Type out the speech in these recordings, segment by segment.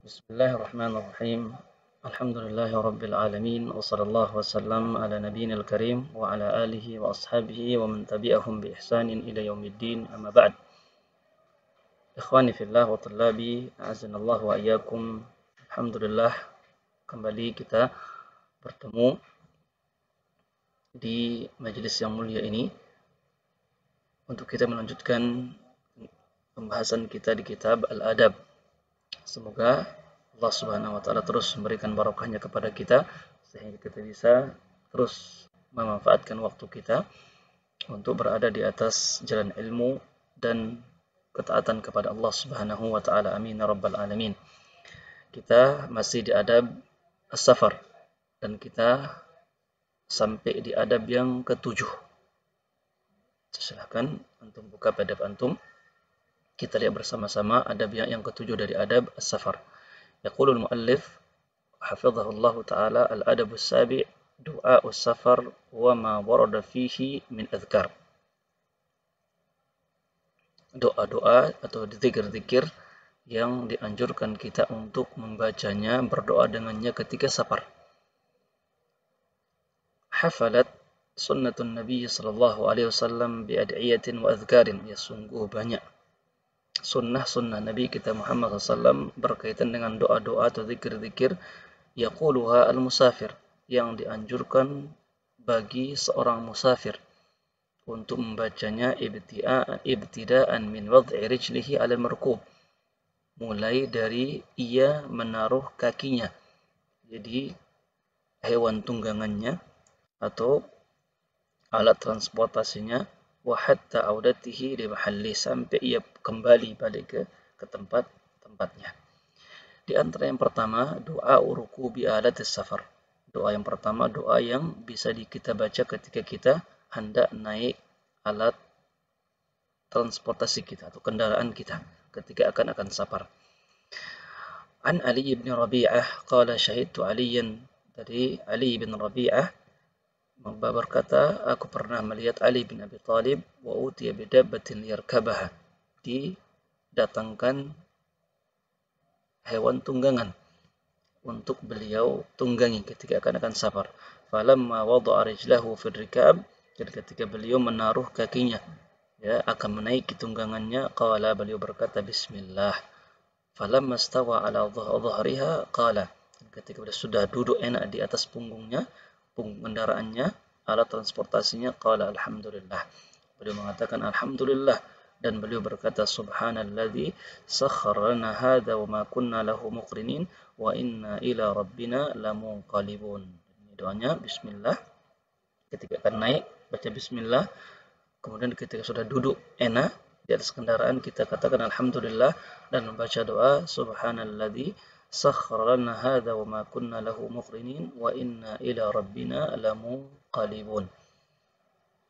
Bismillahirrahmanirrahim. Alhamdulillahi rabbil alamin wa sallallahu wasallam ala nabiyyil karim wa ala alihi wa ashabihi wa man tabi'ahum bi ihsanin ila yaumiddin amma ba'd. Ikhwani fillah wa tullabi a'azzanallahu wa iyyakum. Alhamdulillah kembali kita bertemu di majelis yang mulia ini untuk kita melanjutkan pembahasan kita di kitab Al-Adab. Semoga Allah Subhanahu wa taala terus memberikan barokahnya kepada kita sehingga kita bisa terus memanfaatkan waktu kita untuk berada di atas jalan ilmu dan ketaatan kepada Allah Subhanahu wa taala. Amin ya rabbal alamin. Kita masih di adab as-safar dan kita sampai di adab yang ketujuh. Silakan antum buka adab antum. Kita lihat bersama-sama adab yang ketujuh dari adab as-safar. Yaqulul muallif hafizahullah taala al-adab as-sabi' du'a as-safar wa ma warada fihi min adhkar. Doa-doa atau zikir-zikir yang dianjurkan kita untuk membacanya, berdoa dengannya ketika safar. Hafalat sunnatun Nabi sallallahu alaihi wasallam bi ad'iyatin wa adhkarin. Ya sungguh banyak sunnah Nabi kita Muhammad SAW berkaitan dengan doa-doa atau zikir-zikir yaquluha al-musafir yang dianjurkan bagi seorang musafir untuk membacanya ibtida'an min wad'i rijlihi 'ala al-markub, mulai dari ia menaruh kakinya jadi hewan tunggangannya atau alat transportasinya wa hatta audatihi li mahalli, sampai ia kembali balik ke tempatnya. Di antara yang pertama doa urukubi alatis safar. Doa yang pertama doa yang bisa kita baca ketika kita hendak naik alat transportasi kita atau kendaraan kita ketika akan safar. An Ali bin Rabi'ah qala syahidtu Aliyan, dari Ali bin Rabi'ah berkata, aku pernah melihat Ali bin Abi Thalib wa utiya bidabbatin yarkabaha, didatangkan hewan tunggangan untuk beliau tunggangi ketika akan safar. Falamma wada'a rijlahu fil rikab, dan ketika beliau menaruh kakinya akan menaiki tunggangannya, qala, beliau berkata bismillah. Falamma stawa ala dhahriha qala, ketika beliau sudah duduk enak di atas punggungnya, kendaraannya, alat transportasinya, qala alhamdulillah, beliau mengatakan alhamdulillah, dan beliau berkata subhanalladzi sakhkhara lana hadza wa ma kunna lahu muqrinin wa inna ila rabbina lamunqalibun. Ini doanya bismillah. Ketika akan naik baca bismillah, kemudian ketika sudah duduk enak di atas kendaraan kita katakan alhamdulillah dan membaca doa subhanalladzi sakhkhara lana hadza wa ma kunna lahu muqrinin wa inna ila rabbina lamunqalibun.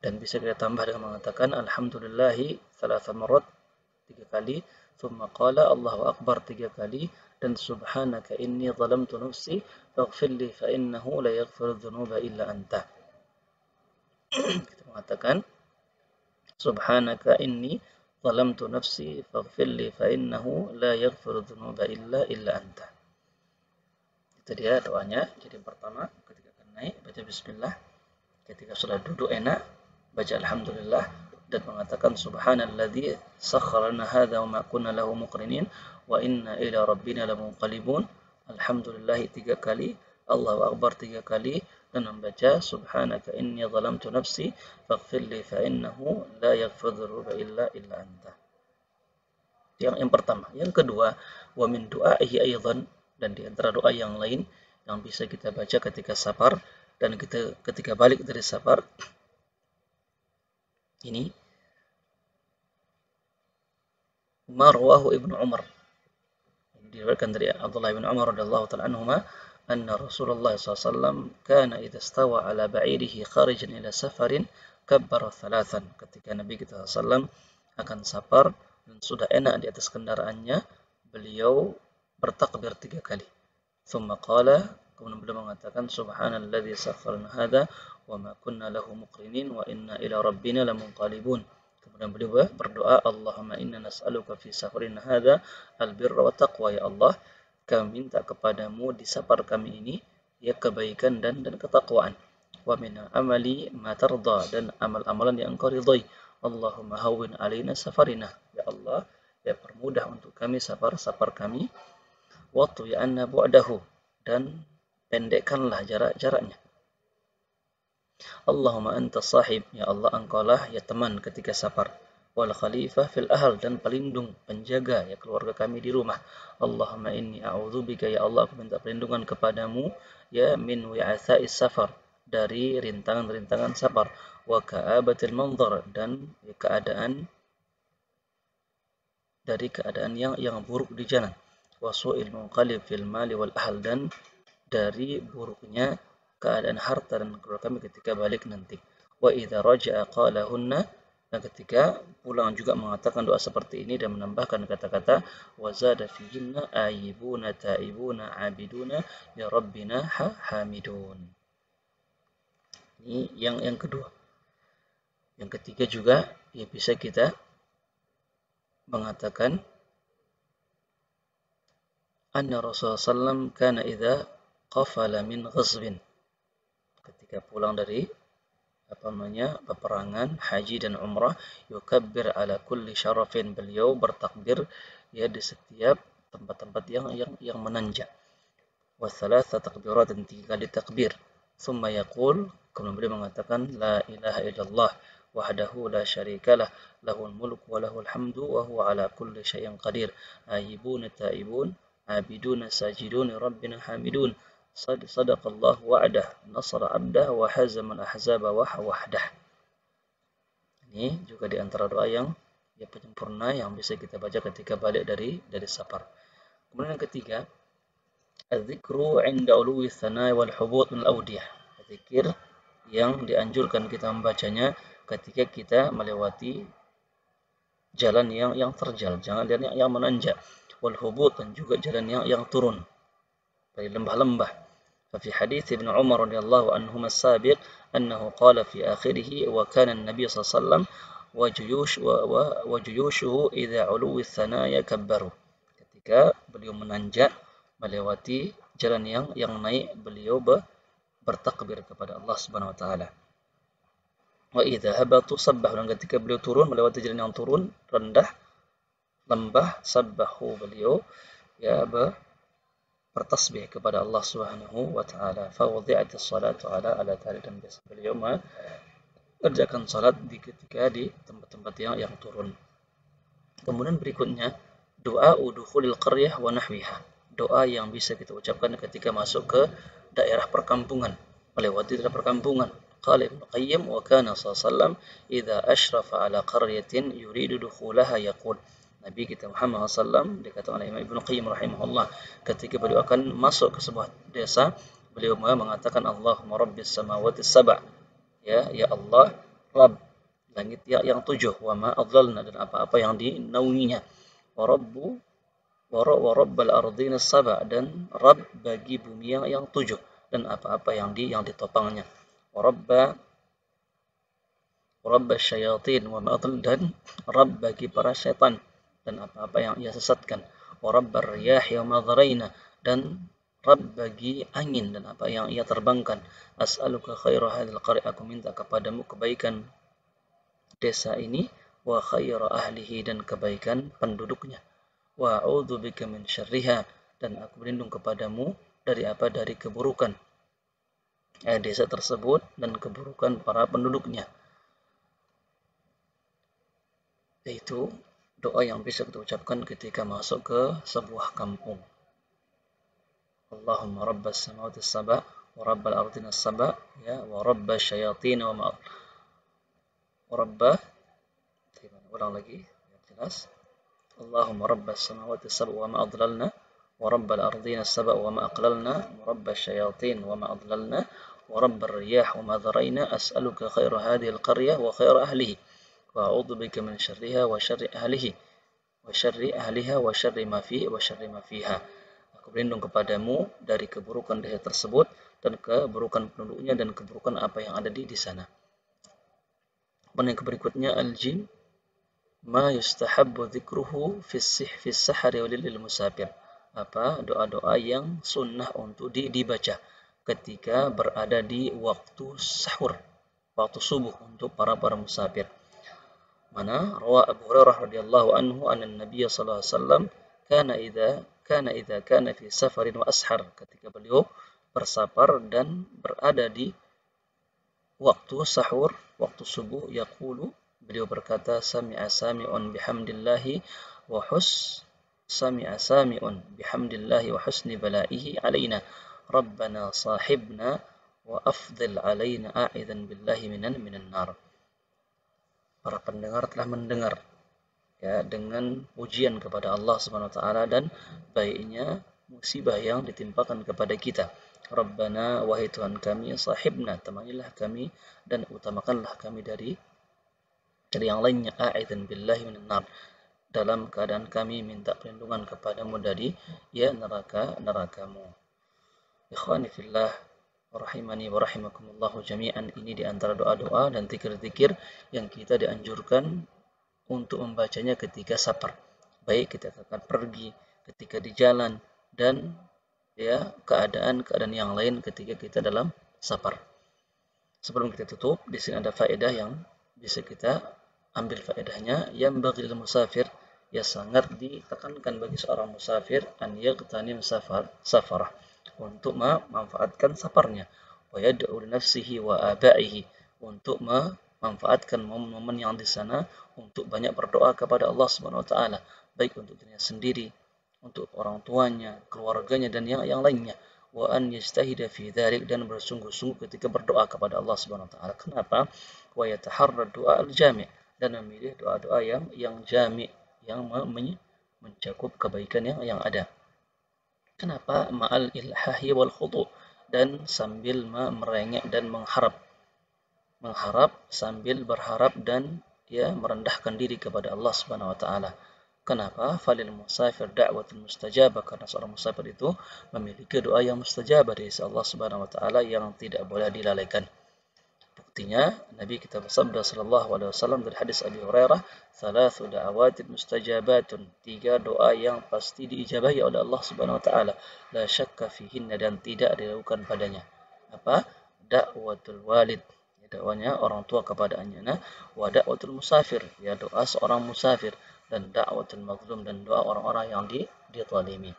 Dan bisa kita tambah dengan mengatakan alhamdulillahi thalatha marrat, 3 kali, thumma qala Allahu akbar 3 kali, dan subhanaka inni zalamtu nafsi faghfirli fa innahu la yaghfiru dzunuba illa anta. Kita mengatakan subhanaka inni zalamtu nafsi faghfirli fa innahu la yaghfiru dzunuba illa anta. Itu dia doanya. Jadi pertama ketika akan naik baca bismillah, ketika sudah duduk enak baca alhamdulillah dan mengatakan subhanalladzi sakhkhara lana hadza wa ma kunna lahu muqrinin wa inna ila rabbina lamunqalibun. Alhamdulillah 3 kali, Allahu akbar 3 kali, dan membaca subhanaka inni zalamtu nafsi faghfirli fa innahu la yaghfiru dzunuba illa anta. Yang pertama. Yang kedua, wa min du'aihi aidan, dan di antara doa yang lain yang bisa kita baca ketika safar dan ketika balik dari safar ini marwahu Ibnu Umar, diriwayatkan dari Abdullah bin Umar radhiyallahu ta'ala anhuma anna Rasulullah SAW kana idza stawa ala ba'irihi kharijan ila safarin kabbara thalathan. Ketika Nabi kita SAW akan safar dan sudah enak di atas kendaraannya, beliau bertakbir 3 kali. Thumma qala, kemudian beliau mengatakan subhanalladzi sakhkhara lana hadza wa ma kunna lahu muqrinin wa inna ila rabbina lamunqalibun. Kemudian beliau berdoa, Allahumma inna nas'aluka fi safarina hadza albirra wa taqwa, ya Allah, kami minta kepadamu di safar kami ini ya kebaikan dan ketakwaan. Wa min amali ma tarda, dan amal-amalan yang engkau ridhai. Allahumma hawwin alaina safarina, ya Allah, ya permudah untuk kami safar kami. Wa tu'anna bu'dahu, dan pendekkanlah jaraknya. Allahumma anta sahib, ya Allah engkaulah ya teman ketika safar. Wal khalifah fil ahl, dan pelindung penjaga ya keluarga kami di rumah. Allahumma inni a'udzubika, ya Allah aku minta perlindungan kepadamu ya min wi'atsa'is safar, dari rintangan-rintangan safar, wa ka'abatil manzar, dan ya, keadaan yang buruk di jalan, wa su'il munqalib fil mali wal ahl, dan dari buruknya keadaan harta dan keluarga kami ketika balik nanti. Wa idza raja'a qalahunna, dan ketika pulang juga mengatakan doa seperti ini dan menambahkan kata-kata wa zada fihinna aibuna taibuna abiduna ya rabbina hamidun. Ini yang kedua. Yang ketiga juga ya bisa kita mengatakan anna Rasulullah sallallahu kana idza qafala min ghazwin, ketika pulang dari peperangan haji dan umrah, yukabbir ala kulli syarafin, beliau bertakbir ya di setiap tempat-tempat yang menanjak. Wa thalatha takbirat, dan 3 kali takbir. Thumma yaqul, kemudian beliau mengatakan la ilaha illallah wahdahu la syarikalah, lahul mulku wa lahul hamdu wa huwa ala kulli syai'in qadir, ayibun taibun abidun sajidun rabbina hamidun, sadaqallahu wa'dah nasara abdah wa hazaman ahzaba wahdah. Ini juga di antara doa yang penyempurna yang bisa kita baca ketika balik dari safar. Kemudian yang ketiga, az-zikru 'inda uluwi tsana wal hubut min al-awdiyah, zikir yang dianjurkan kita membacanya ketika kita melewati jalan yang terjal, jalan yang menanjak, wal hubut, dan juga jalan yang turun dari lembah-lembah. ففي حديث ابن عمر رضي الله عنهما السابق أنه قال في آخره وكان النبي صلى الله عليه وسلم وجيوشه إذا علو الثنايا كبروا, ketika beliau menanjak melewati jalan yang naik, beliau bertakbir kepada Allah Subhanahu wa taala. Wa idza habatu sabbahu, dan ketika beliau turun melewati jalan yang turun rendah lembah, sabbahu, beliau ya bertasbih kepada Allah Subhanahu wa taala. Fa wudi'atis salatu ala tari, dan beliau mengerjakan salat ketika di tempat-tempat yang turun. Kemudian berikutnya doa udukhulil qaryah wa nahwiha, doa yang bisa kita ucapkan ketika masuk ke daerah perkampungan, melewati daerah perkampungan. Qala Ibnu Qayyim wa kana sallallahu alaihi wasallam idza asyrafa ala qaryatin yuridu dukhulaha yaqul, Nabi kita Muhammad SAW, dikatakan oleh Imam Ibnu Qayyim rahimahullah, ketika beliau akan masuk ke sebuah desa, beliau mengatakan Allahumma rabbis samawati sab'a, ya Allah Rabb langit yang 7, wa ma adlalna, dan apa-apa yang dinaunginya, wa rabbal ardina sab'a, dan Rabb bagi bumi yang 7 dan apa-apa yang ditopangnya, wa rabbas syayatin wa ma adlal, dan Rabb bagi para syaitan dan apa-apa yang ia sesatkan, wa rabbar riyahi wa ma dharaina, dan Rabb bagi angin dan apa yang ia terbangkan. As'aluka khaira hadzal qarya, aku minta kepadamu kebaikan desa ini, wa khaira ahlihi, dan kebaikan penduduknya, wa a'udzubika min syarriha, dan aku berlindung kepadamu dari keburukan desa tersebut dan keburukan para penduduknya. Yaitu doa yang bisa kita ucapkan ketika masuk ke sebuah kampung. Allahumma rabbas samawati sab'a wa rabbal ardina sab'a, ya, wa rabbas syayatin wa rabbah, ulang lagi jelas. Allahumma rabbas samawati sab'a wa ma adlalna, wa rabbal ardina sab'a wa ma aqlalna, wa rabbas syayatin wa ma adlalna, wa rabbar riyah wa ma dharaina, as'aluka khaira hadhihi al-qaryah wa khaira ahlihi, wa a'udzu bika min syarriha wa syarri ahlihi wa syarri ahliha wa syarri ma fiha. Aku berlindung kepadamu dari keburukan desa tersebut dan keburukan penduduknya dan keburukan apa yang ada di sana. Dan yang berikutnya al-jim ma yustahabbu dzikruhu fi sahari wa lil musafir. doa-doa yang sunnah untuk dibaca ketika berada di waktu sahur, waktu subuh untuk para musafir. Mana rawa Abu Hurairah radhiyallahu anhu anna Nabiy sallallahu alaihi wasallam kana fi safarin wa ashar, ketika beliau bersafar dan berada di waktu sahur, waktu subuh, yaqulu, beliau berkata, sami'a sami'un bihamdillahi wa husni bala'ihi alaina, rabbana sahibna wa afdil alaina a'idan billahi minan nar. Para pendengar telah mendengar, ya, dengan pujian kepada Allah Subhanahu wa taala dan baiknya musibah yang ditimpakan kepada kita. Rabbana, wahai Tuhan kami, sahibna, temanilah kami dan utamakanlah kami dari yang lainnya, a'idzan billahi minan nar, dalam keadaan kami minta perlindungan kepadamu dari nerakamu. Ikhwani fillah, rahimani wa rahimakumullahu jami'an, ini di antara doa-doa dan zikir-zikir yang kita dianjurkan untuk membacanya ketika safar, baik kita akan pergi, ketika di jalan, dan keadaan-keadaan yang lain ketika kita dalam safar. Sebelum kita tutup, di sini ada faedah yang bisa kita ambil faedahnya. Yang bagi musafir, ya sangat ditekankan bagi seorang musafir an yaqtanim safarah, untuk memanfaatkan safarnya, wa yad'u li nafsihi wa abaihi, untuk memanfaatkan momen-momen yang di sana untuk banyak berdoa kepada Allah Subhanahu wa taala, baik untuk dirinya sendiri, untuk orang tuanya, keluarganya, dan yang lainnya. Wa an yajtahida fi dzalik, dan bersungguh-sungguh ketika berdoa kepada Allah Subhanahu wa taala. Kenapa? Wa yataharra du'a al-jami', dan memilih doa-doa yang jami', yang mencakup kebaikan yang ada. Kenapa? Ma'al ilhahi wal khudu', dan sambil merengek dan mengharap sambil berharap dan merendahkan diri kepada Allah Subhanahu wa taala. Kenapa? Falil musafir da'watul mustajabah, karena seorang musafir itu memiliki doa yang mustajabah dari Allah Subhanahu wa taala yang tidak boleh dilalaikan. Buktinya Nabi kita bersabda sallallahu alaihi wasallam dari hadis Abi Hurairah, "Thalathu da'awatin mustajabatun", 3 doa yang pasti diijabahi oleh Allah Subhanahu wa taala, la syakka fihinna, dan tidak diragukan padanya. Apa? Da'watul walid, doanya orang tua kepada anaknya, wa da'watul musafir, ya doa seorang musafir, dan da'watul mazlum, dan doa orang-orang yang dizalimi.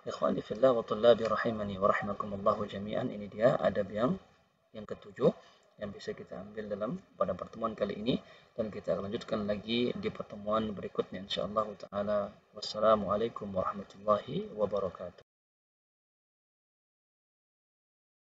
Ikhwani fillah wa tullabi rahimani wa rahimakumullahu jami'an, ini dia adab yang ketujuh yang bisa kita ambil pada pertemuan kali ini, dan kita akan lanjutkan lagi di pertemuan berikutnya insyaallah taala. Wassalamualaikum warahmatullahi wabarakatuh.